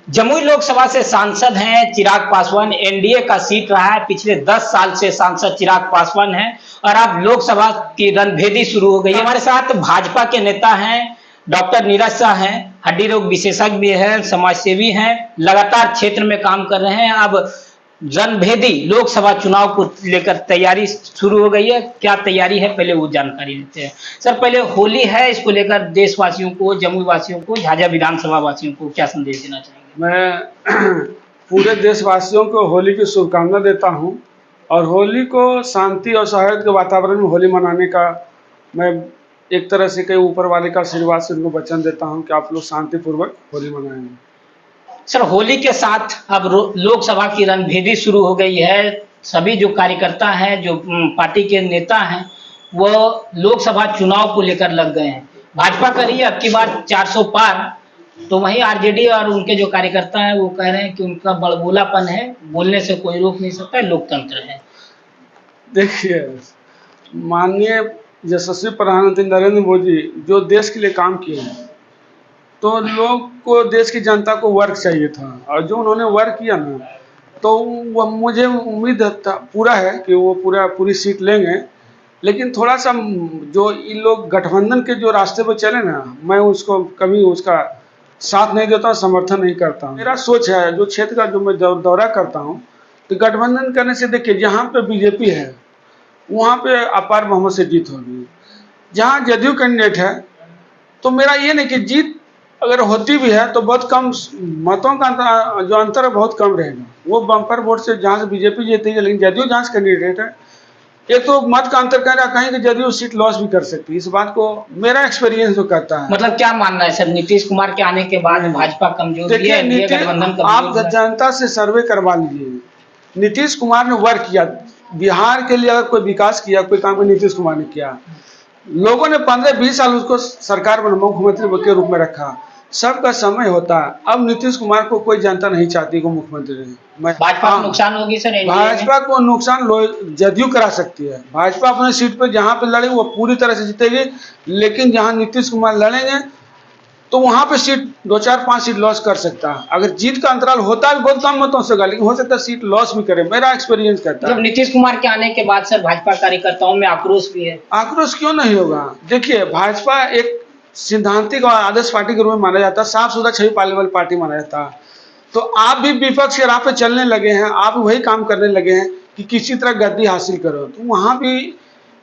जमुई लोकसभा से सांसद हैं चिराग पासवान। एनडीए का सीट रहा है, पिछले 10 साल से सांसद चिराग पासवान हैं और अब लोकसभा की रणभेदी शुरू हो गई। हमारे साथ भाजपा के नेता हैं, डॉक्टर नीरज शाह हैं, हड्डी रोग विशेषज्ञ हैं, समाजसेवी हैं, लगातार क्षेत्र में काम कर रहे हैं। अब रणभेदी लोकसभा चुनाव को लेकर तैयारी शुरू हो गई है। क्या तैयारी है, पहले वो जानकारी लेते हैं। सर, पहले होली है, इसको लेकर देशवासियों को, जमुई वासियों को, झाझा विधानसभा वासियों को क्या संदेश देना चाहेंगे? मैं पूरे देशवासियों को होली की शुभकामना देता हूं और होली को शांति और सौहार्द के वातावरण में होली मनाने का मैं एक तरह से कई ऊपर वाले का आशीर्वाद से उनको वचन देता हूं कि आप लोग शांतिपूर्वक होली मनाएंगे। सर, होली के साथ अब लोकसभा की रणभेदी शुरू हो गई है। सभी जो कार्यकर्ता हैं, जो पार्टी के नेता हैं, वो लोकसभा चुनाव को लेकर लग गए हैं। भाजपा कर रही है अब की बार 400 पार, तो वहीं आरजेडी और उनके जो कार्यकर्ता हैं वो कह रहे हैं कि उनका बड़बोलापन है, बोलने से कोई रोक नहीं सकता, लोकतंत्र है। देखिए, माननीय यशस्वी प्रधानमंत्री नरेंद्र मोदी जो देश के लिए काम किए हैं, तो लोग को, देश की जनता को वर्क चाहिए था और जो उन्होंने वर्क किया ना, तो वो मुझे उम्मीद पूरा है कि वो पूरी सीट लेंगे। लेकिन थोड़ा सा जो इन लोग गठबंधन के जो रास्ते पर चले ना, मैं उसको कभी उसका साथ नहीं देता, समर्थन नहीं करता हूँ। मेरा सोच है, जो क्षेत्र का जो मैं दौरा करता हूँ, तो गठबंधन करने से देखिए, जहाँ पे बीजेपी है वहाँ पे अपार बहुमत से जीत होगी। जहाँ जदयू कैंडिडेट है, तो मेरा ये नहीं कि जीत अगर होती भी है तो बहुत कम मतों का जो अंतर है बहुत कम रहेगा। वो बम्पर वोट से जहाँ से बीजेपी जीतेगी, लेकिन जदयू जहाँ से कैंडिडेट है, एक तो मत का अंतर कह रहा, कहीं कि जदयू सीट लॉस भी कर सकती है। इस बात को मेरा एक्सपीरियंस जो कहता है। मतलब क्या मानना है सर, नीतीश कुमार के आने के बाद भाजपा कमजोर हुई है, एनडीए गठबंधन कमजोर आप हुआ है? जनता से सर्वे करवा लीजिए। नीतीश कुमार ने वर्क किया बिहार के लिए, अगर कोई विकास किया, कोई काम नीतीश कुमार ने किया। लोगों ने 15-20 साल उसको सरकार में मुख्यमंत्री के रूप में रखा। सबका समय होता है। अब नीतीश कुमार को कोई जनता नहीं चाहती को मुख्यमंत्री रहे। भाजपा को नुकसान होगी सर, भाजपा को नुकसान जदयू करा सकती है। भाजपा अपने सीट पर जहाँ पे लड़ेगी वो पूरी तरह से जीतेगी, लेकिन जहाँ नीतीश कुमार लड़ेंगे तो वहाँ पे सीट 2-4-5 सीट लॉस कर सकता है। अगर जीत का अंतराल होता है बहुत कम मतों से, लेकिन हो सकता है सीट लॉस भी करे। मेरा एक्सपीरियंस कहता है। नीतीश कुमार के आने के बाद सर भाजपा कार्यकर्ताओं में आक्रोश भी है। आक्रोश क्यों नहीं होगा? देखिए, भाजपा एक सिद्धांतिक और आदर्श पार्टी के रूप में माना जाता है, साफ सुथरा छवि पालने वाली पार्टी माना जाता है। तो आप भी विपक्ष के राह पे चलने लगे हैं, आप वही काम करने लगे हैं कि किसी तरह गद्दी हासिल करो, तो वहाँ भी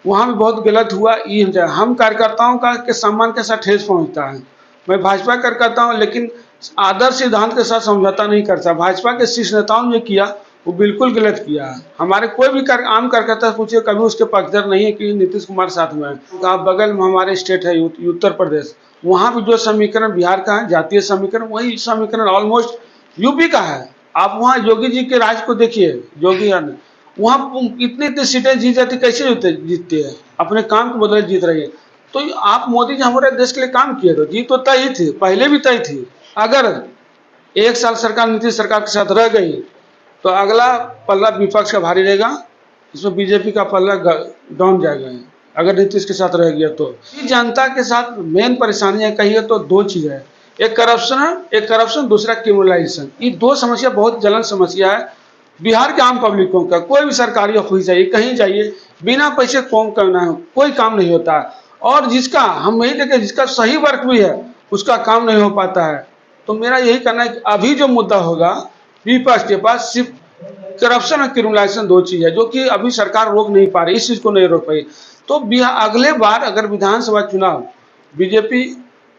बहुत गलत हुआ। ये हम कार्यकर्ताओं का के सम्मान के साथ ठेस पहुँचता है। मैं भाजपा कार्यकर्ता हूँ, लेकिन आदर्श सिद्धांत के साथ समझौता नहीं करता। भाजपा के शीर्ष नेताओं ने किया वो बिल्कुल गलत किया है। हमारे कोई भी आम कार्यकर्ता पूछिए, कभी उसके पक्षधर नहीं है कि नीतीश कुमार साथ में है। बगल में हमारे स्टेट है उत्तर प्रदेश, वहाँ भी जो समीकरण बिहार का है जातीय समीकरण, वही समीकरण ऑलमोस्ट यूपी का है। आप वहाँ योगी जी के राज को देखिए, योगी वहाँ इतनी सीटें जीत जाती, कैसे जीतती है? अपने काम को बदले जीत रही है। तो आप मोदी जी हमारे देश के लिए काम किए, तो जीत तो तय ही थी, पहले भी तय थी। अगर 1 साल सरकार नीतीश सरकार के साथ रह गई तो अगला पल्ला विपक्ष का भारी रहेगा। इसमें बीजेपी का पल्ला डाउन जाएगा अगर नीतीश के साथ रह गया तो। जनता के साथ मेन परेशानी है कहिए तो 2 चीज़ है, एक करप्शन, दूसरा क्रिमिनलाइजेशन। ये 2 समस्या बहुत जलन समस्या है बिहार के आम पब्लिकों का। कोई भी सरकारी ऑफिस जाइए, कहीं जाइए, बिना पैसे कौन करना है, कोई काम नहीं होता है। और जिसका हम यही देखें, जिसका सही वर्क भी है उसका काम नहीं हो पाता है। तो मेरा यही कहना है कि अभी जो मुद्दा होगा विपक्ष के पास सिर्फ करप्शन और क्रिमिनलाइजेशन 2 चीज़ है, जो कि अभी सरकार रोक नहीं पा रही, इस चीज़ को नहीं रोक पाई। तो अगले बार अगर विधानसभा चुनाव बीजेपी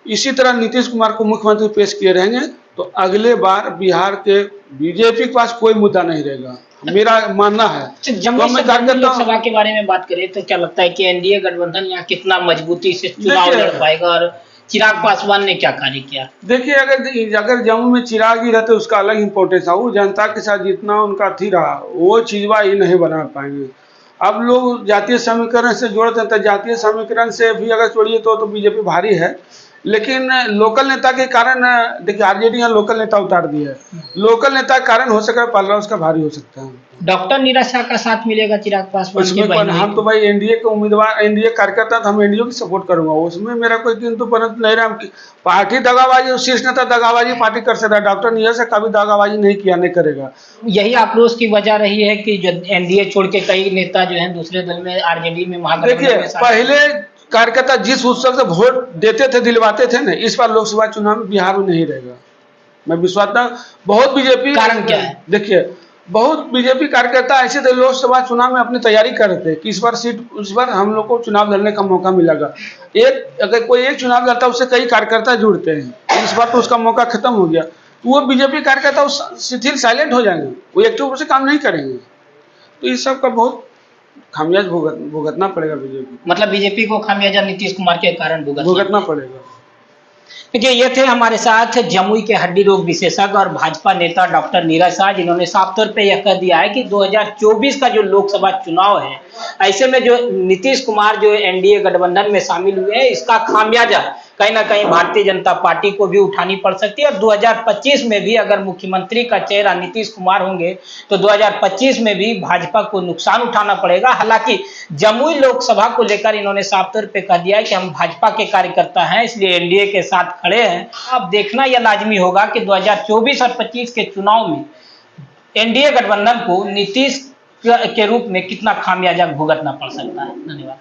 इसी तरह नीतीश कुमार को मुख्यमंत्री पेश किए रहेंगे तो अगले बार बिहार के बीजेपी के पास कोई मुद्दा नहीं रहेगा, मेरा मानना है। जमुई लोकसभा के बारे में बात करें तो क्या लगता है कि एनडीए गठबंधन यहाँ कितना मजबूती से चुनाव लड़ पाएगा और चिराग पासवान ने क्या कार्य किया? देखिए, अगर जम्मू में चिराग ही रहते उसका अलग इम्पोर्टेंस है। वो जनता के साथ जितना उनका थी रहा वो चीजवा ही नहीं बना पाएंगे। अब लोग जातीय समीकरण से जोड़ते हैं, तो जातीय समीकरण से भी अगर जोड़िए तो बीजेपी भारी है। लेकिन लोकल नेता के कारण देखिए आरजेडी यहाँ लोकल नेता उतार दिया है, लोकल नेता के कारण हो सके पलड़ा उसका भारी हो सकता है। डॉक्टर नीरज शाह का साथ मिलेगा चिराग पासवान के उसमें बहनोई हम तो भाई एनडीए के उम्मीदवार, एनडीए कार्यकर्ता, तो हम एनडीए की सपोर्ट करूंगा, उसमें मेरा कोई किंतु परंतु नहीं रहा। पार्टी दगाबाजी, शीर्ष नेता दगाबाजी पार्टी कर सकता है, डॉक्टर नीरज शाह कभी दगाबाजी नहीं किया, नहीं करेगा। यही आक्रोश की वजह रही है कि जो एनडीए छोड़ के कई नेता जो हैं दूसरे दल में आरजेडी में महागठबंधन देखिए में शामिल पहले कार्यकर्ता जिस उत्सव से वोट देते थे, दिलवाते थे ना, इस बार लोकसभा चुनाव में बिहार में नहीं रहेगा। मैं विश्वास ना, बहुत बीजेपी, कारण क्या है? देखिए बहुत बीजेपी कार्यकर्ता ऐसे थे लोकसभा चुनाव में अपनी तैयारी कर रहे थे कि इस बार हम लोग को चुनाव लड़ने का मौका मिलेगा। अगर कोई एक चुनाव लड़ता है उससे कई कार्यकर्ता जुड़ते हैं, इस बार तो उसका मौका खत्म हो गया, तो वो बीजेपी कार्यकर्ता शिथिल साइलेंट हो जाएंगे, वो एक्टिव रूप से काम नहीं करेंगे। तो इस सब का बहुत खामियाज भुगतना पड़ेगा बीजेपी, मतलब बीजेपी को खामियाजा नीतीश कुमार के कारण भुगतना पड़ेगा। देखिए ये थे हमारे साथ जमुई के हड्डी रोग विशेषज्ञ और भाजपा नेता डॉक्टर नीरज शाह, जिन्होंने साफ तौर पे यह कह दिया है कि 2024 का जो लोकसभा चुनाव है, ऐसे में जो नीतीश कुमार जो एनडीए गठबंधन में शामिल हुए हैं, इसका खामियाजा कहीं ना कहीं भारतीय जनता पार्टी को भी उठानी पड़ सकती है। और 2025 में भी अगर मुख्यमंत्री का चेहरा नीतीश कुमार होंगे तो 2025 में भी भाजपा को नुकसान उठाना पड़ेगा। हालांकि जमुई लोकसभा को लेकर इन्होंने साफ तौर पे कह दिया है कि हम भाजपा के कार्यकर्ता हैं, इसलिए एनडीए के साथ खड़े हैं। अब देखना यह लाजमी होगा कि 2024 और 25 के चुनाव में एनडीए गठबंधन को नीतीश के रूप में कितना खामियाजा भुगतना पड़ सकता है। धन्यवाद।